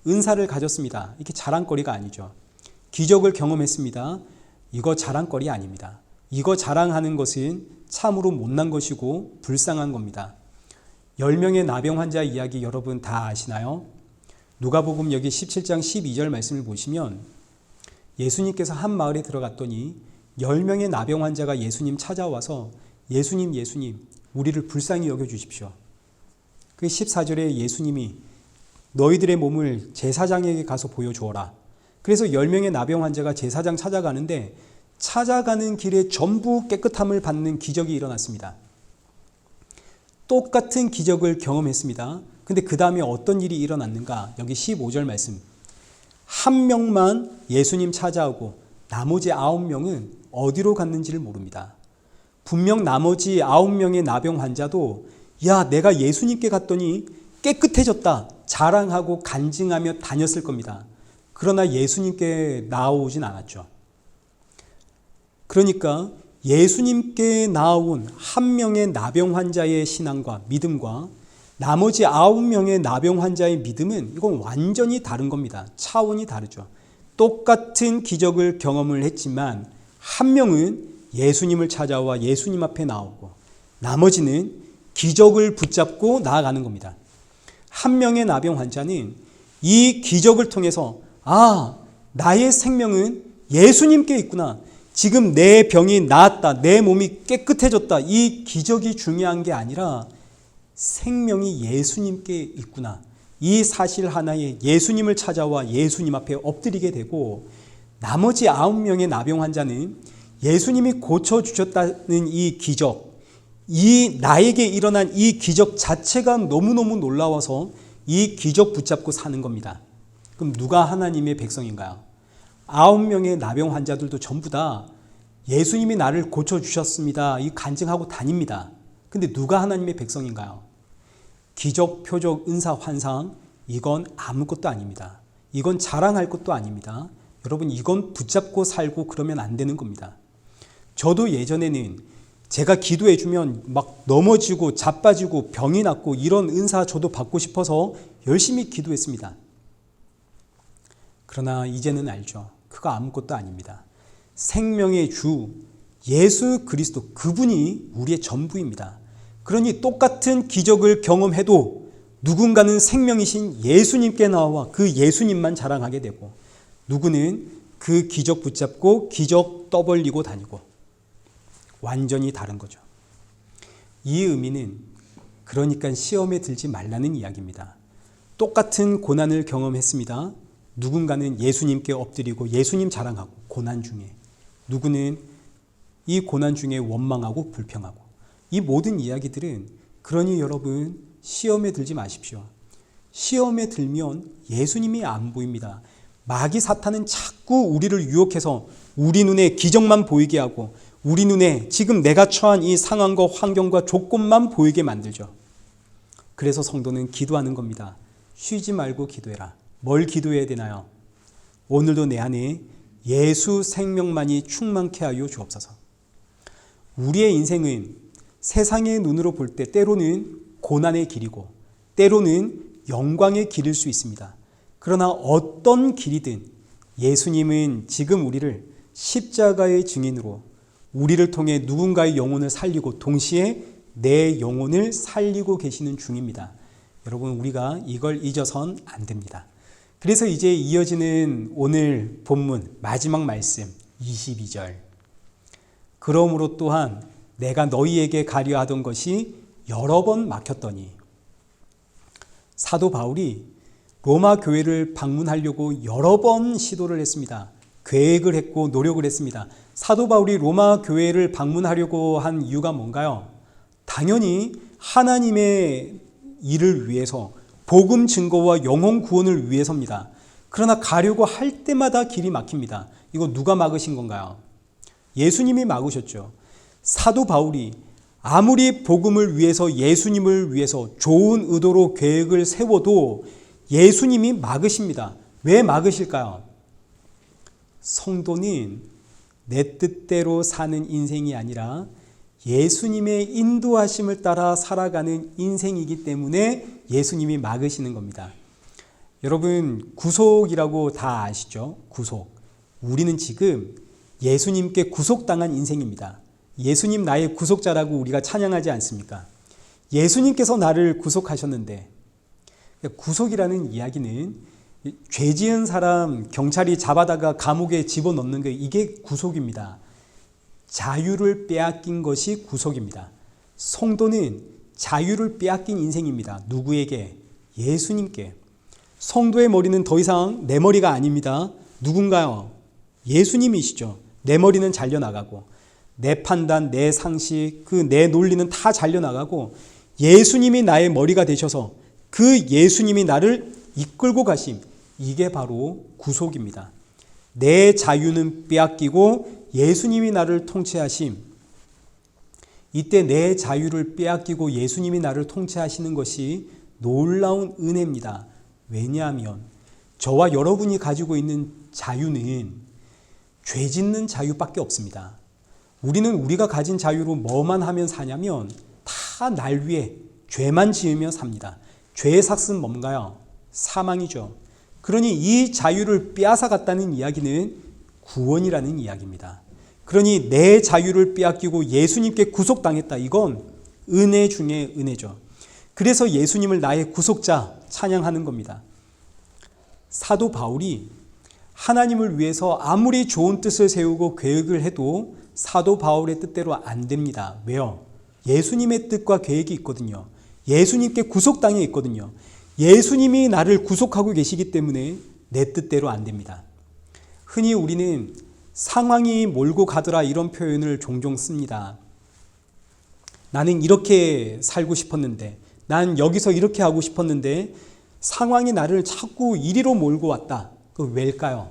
은사를 가졌습니다. 이게 자랑거리가 아니죠. 기적을 경험했습니다. 이거 자랑거리 아닙니다. 이거 자랑하는 것은 참으로 못난 것이고 불쌍한 겁니다. 10명의 나병 환자 이야기 여러분 다 아시나요? 누가복음 여기 17장 12절 말씀을 보시면 예수님께서 한 마을에 들어갔더니 10명의 나병 환자가 예수님 찾아와서 예수님 우리를 불쌍히 여겨주십시오. 그 14절에 예수님이 너희들의 몸을 제사장에게 가서 보여주어라. 그래서 10명의 나병 환자가 제사장 찾아가는데 찾아가는 길에 전부 깨끗함을 받는 기적이 일어났습니다. 똑같은 기적을 경험했습니다. 근데 그 다음에 어떤 일이 일어났는가? 여기 15절 말씀. 한 명만 예수님 찾아오고 나머지 9명은 어디로 갔는지를 모릅니다. 분명 나머지 9명의 나병 환자도 야, 내가 예수님께 갔더니 깨끗해졌다 자랑하고 간증하며 다녔을 겁니다. 그러나 예수님께 나오진 않았죠. 그러니까 예수님께 나온 한 명의 나병 환자의 신앙과 믿음과 나머지 9명의 나병 환자의 믿음은 이건 완전히 다른 겁니다. 차원이 다르죠. 똑같은 기적을 경험을 했지만 한 명은 예수님을 찾아와 예수님 앞에 나오고 나머지는 기적을 붙잡고 나아가는 겁니다. 한 명의 나병 환자는 이 기적을 통해서 나의 생명은 예수님께 있구나. 지금 내 병이 나았다. 내 몸이 깨끗해졌다. 이 기적이 중요한 게 아니라 생명이 예수님께 있구나. 이 사실 하나에 예수님을 찾아와 예수님 앞에 엎드리게 되고 나머지 9명의 나병 환자는 예수님이 고쳐주셨다는 이 기적, 이 나에게 일어난 이 기적 자체가 너무너무 놀라워서 이 기적 붙잡고 사는 겁니다. 그럼 누가 하나님의 백성인가요? 9명의 나병 환자들도 전부 다 예수님이 나를 고쳐주셨습니다. 이 간증하고 다닙니다. 근데 누가 하나님의 백성인가요? 기적, 표적, 은사, 환상 이건 아무것도 아닙니다. 이건 자랑할 것도 아닙니다. 여러분 이건 붙잡고 살고 그러면 안 되는 겁니다. 저도 예전에는 제가 기도해 주면 막 넘어지고 자빠지고 병이 났고 이런 은사 저도 받고 싶어서 열심히 기도했습니다. 그러나 이제는 알죠. 그거 아무것도 아닙니다. 생명의 주 예수 그리스도 그분이 우리의 전부입니다. 그러니 똑같은 기적을 경험해도 누군가는 생명이신 예수님께 나와 그 예수님만 자랑하게 되고 누구는 그 기적 붙잡고 기적 떠벌리고 다니고 완전히 다른 거죠. 이 의미는 그러니까 시험에 들지 말라는 이야기입니다. 똑같은 고난을 경험했습니다. 누군가는 예수님께 엎드리고 예수님 자랑하고 고난 중에 누구는 이 고난 중에 원망하고 불평하고 이 모든 이야기들은 그러니 여러분 시험에 들지 마십시오. 시험에 들면 예수님이 안 보입니다. 마귀 사탄은 자꾸 우리를 유혹해서 우리 눈에 기적만 보이게 하고 우리 눈에 지금 내가 처한 이 상황과 환경과 조건만 보이게 만들죠. 그래서 성도는 기도하는 겁니다. 쉬지 말고 기도해라. 뭘 기도해야 되나요? 오늘도 내 안에 예수 생명만이 충만케 하여 주옵소서. 우리의 인생은 세상의 눈으로 볼 때 때로는 고난의 길이고 때로는 영광의 길일 수 있습니다. 그러나 어떤 길이든 예수님은 지금 우리를 십자가의 증인으로 우리를 통해 누군가의 영혼을 살리고 동시에 내 영혼을 살리고 계시는 중입니다. 여러분 우리가 이걸 잊어선 안 됩니다. 그래서 이제 이어지는 오늘 본문 마지막 말씀 22절. 그러므로 또한 내가 너희에게 가려 하던 것이 여러 번 막혔더니 사도 바울이 로마 교회를 방문하려고 여러 번 시도를 했습니다. 계획을 했고 노력을 했습니다. 사도 바울이 로마 교회를 방문하려고 한 이유가 뭔가요? 당연히 하나님의 일을 위해서 복음 증거와 영혼 구원을 위해서입니다. 그러나 가려고 할 때마다 길이 막힙니다. 이거 누가 막으신 건가요? 예수님이 막으셨죠. 사도 바울이 아무리 복음을 위해서 예수님을 위해서 좋은 의도로 계획을 세워도 예수님이 막으십니다. 왜 막으실까요? 성도는 내 뜻대로 사는 인생이 아니라 예수님의 인도하심을 따라 살아가는 인생이기 때문에 예수님이 막으시는 겁니다. 여러분, 구속이라고 다 아시죠? 구속. 우리는 지금 예수님께 구속당한 인생입니다. 예수님 나의 구속자라고 우리가 찬양하지 않습니까? 예수님께서 나를 구속하셨는데, 구속이라는 이야기는 죄 지은 사람 경찰이 잡아다가 감옥에 집어넣는 게 이게 구속입니다. 자유를 빼앗긴 것이 구속입니다. 성도는 자유를 빼앗긴 인생입니다. 누구에게? 예수님께. 성도의 머리는 더 이상 내 머리가 아닙니다. 누군가요? 예수님이시죠. 내 머리는 잘려나가고 내 판단, 내 상식, 내 논리는 다 잘려나가고 예수님이 나의 머리가 되셔서 그 예수님이 나를 이끌고 가심. 이게 바로 구속입니다. 내 자유는 빼앗기고 예수님이 나를 통치하심. 이때 내 자유를 빼앗기고 예수님이 나를 통치하시는 것이 놀라운 은혜입니다. 왜냐하면 저와 여러분이 가지고 있는 자유는 죄 짓는 자유밖에 없습니다. 우리는 우리가 가진 자유로 뭐만 하면 사냐면 다 날 위해 죄만 지으며 삽니다. 죄의 삭은 뭔가요? 사망이죠. 그러니 이 자유를 빼앗아갔다는 이야기는 구원이라는 이야기입니다. 그러니 내 자유를 빼앗기고 예수님께 구속당했다. 이건 은혜 중에 은혜죠. 그래서 예수님을 나의 구속자 찬양하는 겁니다. 사도 바울이 하나님을 위해서 아무리 좋은 뜻을 세우고 계획을 해도 사도 바울의 뜻대로 안 됩니다. 왜요? 예수님의 뜻과 계획이 있거든요. 예수님께 구속당해 있거든요. 예수님이 나를 구속하고 계시기 때문에 내 뜻대로 안 됩니다. 흔히 우리는 상황이 몰고 가더라 이런 표현을 종종 씁니다. 나는 이렇게 살고 싶었는데, 난 여기서 이렇게 하고 싶었는데 상황이 나를 자꾸 이리로 몰고 왔다. 그 왜일까요?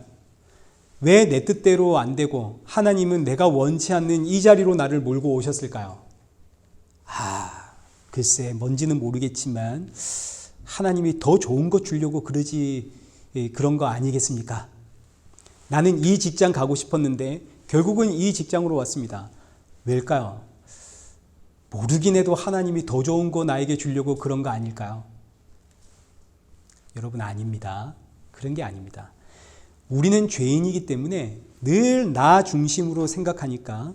왜 내 뜻대로 안 되고 하나님은 내가 원치 않는 이 자리로 나를 몰고 오셨을까요? 글쎄 뭔지는 모르겠지만 하나님이 더 좋은 것 주려고 그런 거 아니겠습니까? 나는 이 직장 가고 싶었는데 결국은 이 직장으로 왔습니다. 왜일까요? 모르긴 해도 하나님이 더 좋은 거 나에게 주려고 그런 거 아닐까요? 여러분, 아닙니다. 그런 게 아닙니다. 우리는 죄인이기 때문에 늘 나 중심으로 생각하니까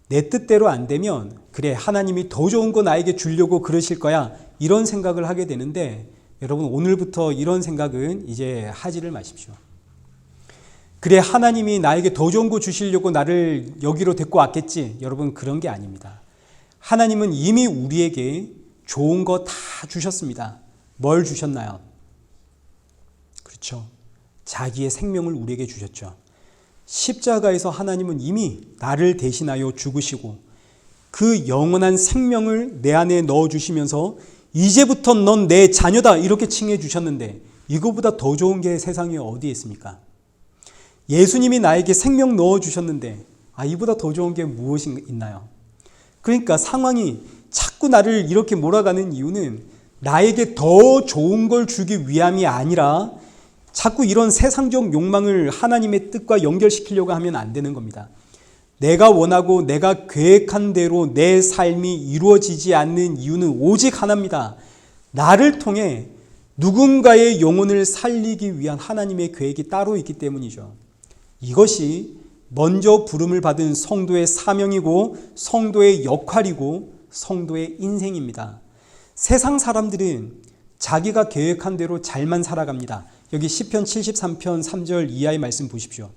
내 뜻대로 안 되면 그래 하나님이 더 좋은 거 나에게 주려고 그러실 거야 이런 생각을 하게 되는데, 여러분 오늘부터 이런 생각은 이제 하지를 마십시오. 그래 하나님이 나에게 더 좋은 거 주시려고 나를 여기로 데리고 왔겠지. 여러분 그런 게 아닙니다. 하나님은 이미 우리에게 좋은 거 다 주셨습니다. 뭘 주셨나요? 그렇죠. 자기의 생명을 우리에게 주셨죠. 십자가에서 하나님은 이미 나를 대신하여 죽으시고 그 영원한 생명을 내 안에 넣어주시면서 이제부터 넌 내 자녀다 이렇게 칭해 주셨는데 이거보다 더 좋은 게 세상에 어디에 있습니까? 예수님이 나에게 생명 넣어주셨는데 이보다 더 좋은 게 무엇이 있나요? 그러니까 상황이 자꾸 나를 이렇게 몰아가는 이유는 나에게 더 좋은 걸 주기 위함이 아니라 자꾸 이런 세상적 욕망을 하나님의 뜻과 연결시키려고 하면 안 되는 겁니다. 내가 원하고 내가 계획한 대로 내 삶이 이루어지지 않는 이유는 오직 하나입니다. 나를 통해 누군가의 영혼을 살리기 위한 하나님의 계획이 따로 있기 때문이죠. 이것이 먼저 부름을 받은 성도의 사명이고 성도의 역할이고 성도의 인생입니다. 세상 사람들은 자기가 계획한 대로 잘만 살아갑니다. 여기 시편 73편 3절 이하의 말씀 보십시오.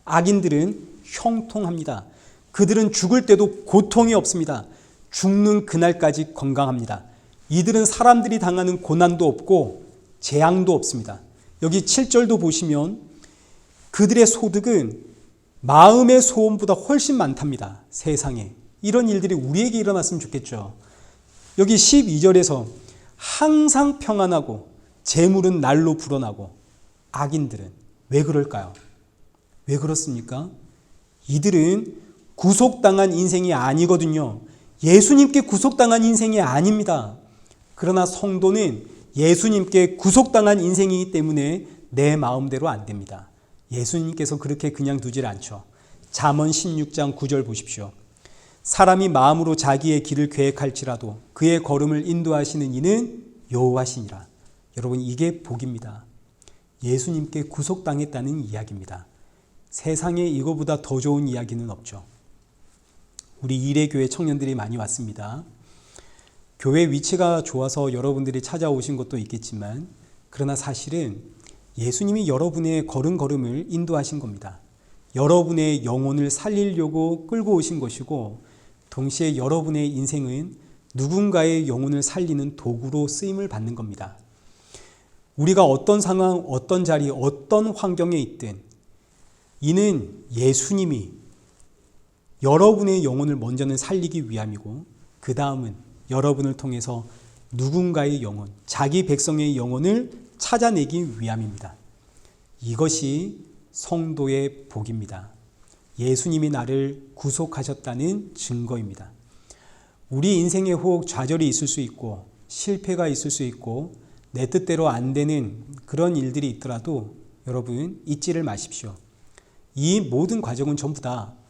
악인들은 형통합니다. 그들은 죽을 때도 고통이 없습니다. 죽는 그날까지 건강합니다. 이들은 사람들이 당하는 고난도 없고 재앙도 없습니다. 여기 7절도 보시면 그들의 소득은 마음의 소원보다 훨씬 많답니다. 세상에. 이런 일들이 우리에게 일어났으면 좋겠죠. 여기 12절에서 항상 평안하고 재물은 날로 불어나고, 악인들은 왜 그럴까요? 왜 그렇습니까? 이들은 구속당한 인생이 아니거든요. 예수님께 구속당한 인생이 아닙니다. 그러나 성도는 예수님께 구속당한 인생이기 때문에 내 마음대로 안 됩니다. 예수님께서 그렇게 그냥 두질 않죠. 잠언 16장 9절 보십시오. 사람이 마음으로 자기의 길을 계획할지라도 그의 걸음을 인도하시는 이는 여호와시니라. 여러분, 이게 복입니다. 예수님께 구속당했다는 이야기입니다. 세상에 이거보다 더 좋은 이야기는 없죠. 우리 이레교회 청년들이 많이 왔습니다. 교회 위치가 좋아서 여러분들이 찾아오신 것도 있겠지만, 그러나 사실은 예수님이 여러분의 걸음걸음을 인도하신 겁니다. 여러분의 영혼을 살리려고 끌고 오신 것이고, 동시에 여러분의 인생은 누군가의 영혼을 살리는 도구로 쓰임을 받는 겁니다. 우리가 어떤 상황, 어떤 자리, 어떤 환경에 있든 이는 예수님이 여러분의 영혼을 먼저는 살리기 위함이고, 그 다음은 여러분을 통해서 누군가의 영혼, 자기 백성의 영혼을 찾아내기 위함입니다. 이것이 성도의 복입니다. 예수님이 나를 구속하셨다는 증거입니다. 우리 인생에 혹 좌절이 있을 수 있고 실패가 있을 수 있고 내 뜻대로 안 되는 그런 일들이 있더라도 여러분 잊지를 마십시오. 이 모든 과정은 전부 다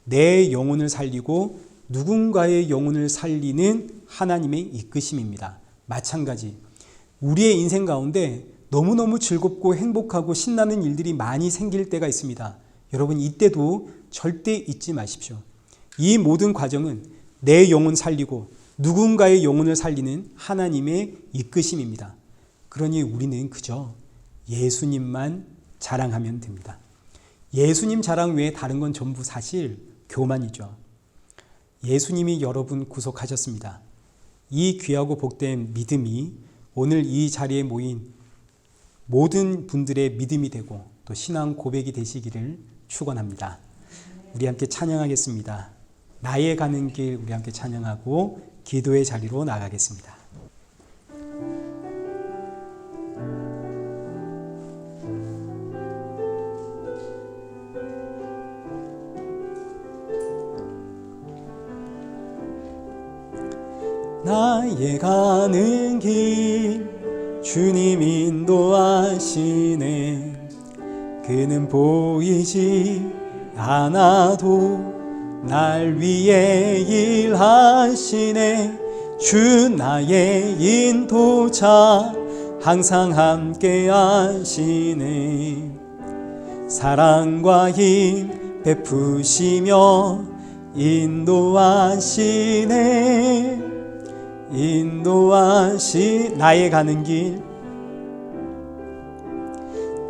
내 영혼을 살리고 누군가의 영혼을 살리는 하나님의 이끄심입니다. 마찬가지 우리의 인생 가운데 너무너무 즐겁고 행복하고 신나는 일들이 많이 생길 때가 있습니다. 여러분 이때도 절대 잊지 마십시오. 이 모든 과정은 내 영혼 살리고 누군가의 영혼을 살리는 하나님의 이끄심입니다. 그러니 우리는 그저 예수님만 자랑하면 됩니다. 예수님 자랑 외에 다른 건 전부 사실 교만이죠. 예수님이 여러분 구속하셨습니다. 이 귀하고 복된 믿음이 오늘 이 자리에 모인 모든 분들의 믿음이 되고 또 신앙 고백이 되시기를 축원합니다. 우리 함께 찬양하겠습니다. 나의 가는 길 우리 함께 찬양하고 기도의 자리로 나가겠습니다. 나의 가는 길 주님 인도하시네. 그는 보이지 않아도 날 위해 일하시네. 주 나의 인도자 항상 함께 하시네. 사랑과 힘 베푸시며 인도하시네. 나의 가는 길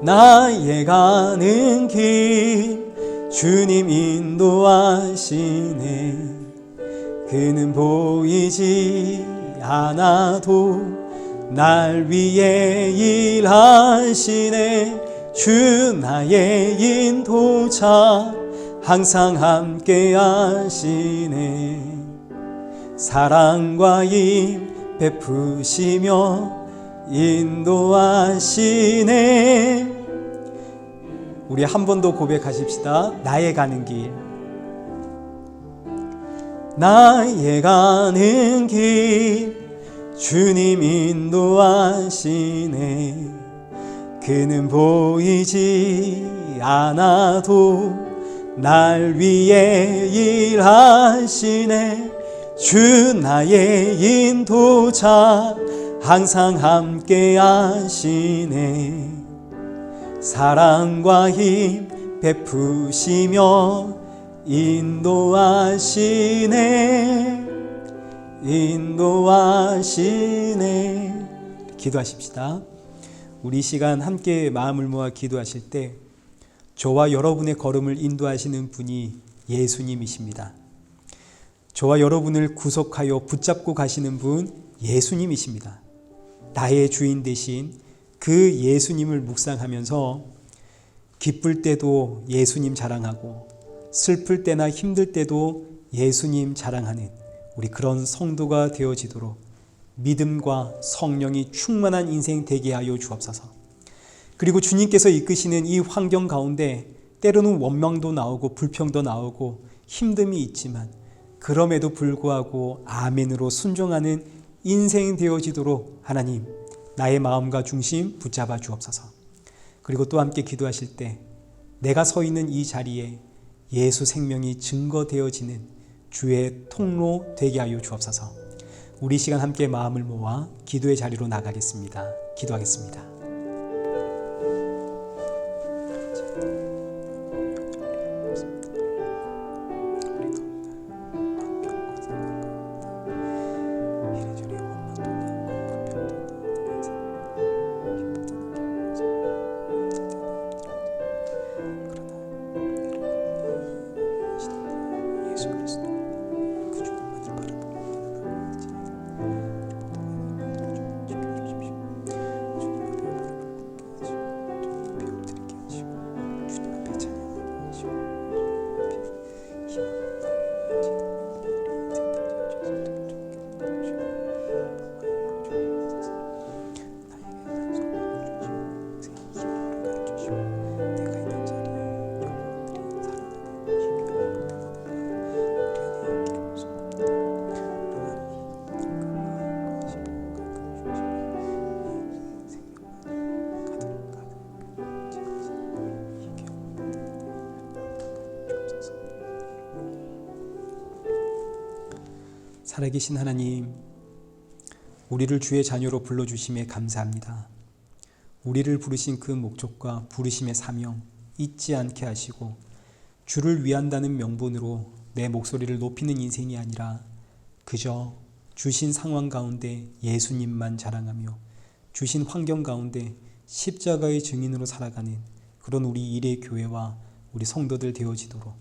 나의 가는 길 주님 인도하시네. 그는 보이지 않아도 날 위해 일하시네. 주 나의 인도자 항상 함께 하시네. 사랑과 힘 베푸시며 인도하시네. 우리 한 번 더 고백하십시다. 나의 가는 길 나의 가는 길 주님 인도하시네. 그는 보이지 않아도 날 위해 일하시네. 주 나의 인도자 항상 함께 하시네. 사랑과 힘 베푸시며 인도하시네. 기도하십시다. 우리 시간 함께 마음을 모아 기도하실 때 저와 여러분의 걸음을 인도하시는 분이 예수님이십니다. 저와 여러분을 구속하여 붙잡고 가시는 분 예수님이십니다. 나의 주인 되신 그 예수님을 묵상하면서 기쁠 때도 예수님 자랑하고 슬플 때나 힘들 때도 예수님 자랑하는 우리 그런 성도가 되어지도록 믿음과 성령이 충만한 인생 되게 하여 주옵소서. 그리고 주님께서 이끄시는 이 환경 가운데 때로는 원망도 나오고 불평도 나오고 힘듦이 있지만 그럼에도 불구하고 아멘으로 순종하는 인생 되어지도록 하나님 나의 마음과 중심 붙잡아 주옵소서. 그리고 또 함께 기도하실 때 내가 서 있는 이 자리에 예수 생명이 증거되어지는 주의 통로 되게 하여 주옵소서. 우리 시간 함께 마음을 모아 기도의 자리로 나가겠습니다. 기도하겠습니다. 살아계신 하나님, 우리를 주의 자녀로 불러주심에 감사합니다. 우리를 부르신 그 목적과 부르심의 사명 잊지 않게 하시고 주를 위한다는 명분으로 내 목소리를 높이는 인생이 아니라 그저 주신 상황 가운데 예수님만 자랑하며 주신 환경 가운데 십자가의 증인으로 살아가는 그런 우리 일의 교회와 우리 성도들 되어지도록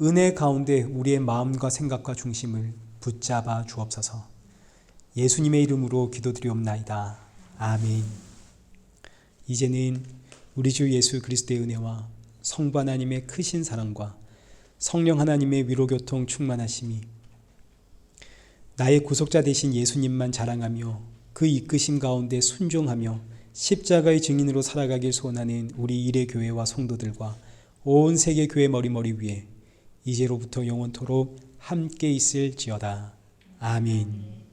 은혜 가운데 우리의 마음과 생각과 중심을 붙잡아 주옵소서. 예수님의 이름으로 기도드리옵나이다. 아멘. 이제는 우리 주 예수 그리스도의 은혜와 성부 하나님의 크신 사랑과 성령 하나님의 위로교통 충만하심이 나의 구속자 되신 예수님만 자랑하며 그 이끄심 가운데 순종하며 십자가의 증인으로 살아가길 소원하는 우리 일의 교회와 성도들과 온 세계 교회 머리머리 위에 이제로부터 영원토록 함께 있을지어다. 아멘.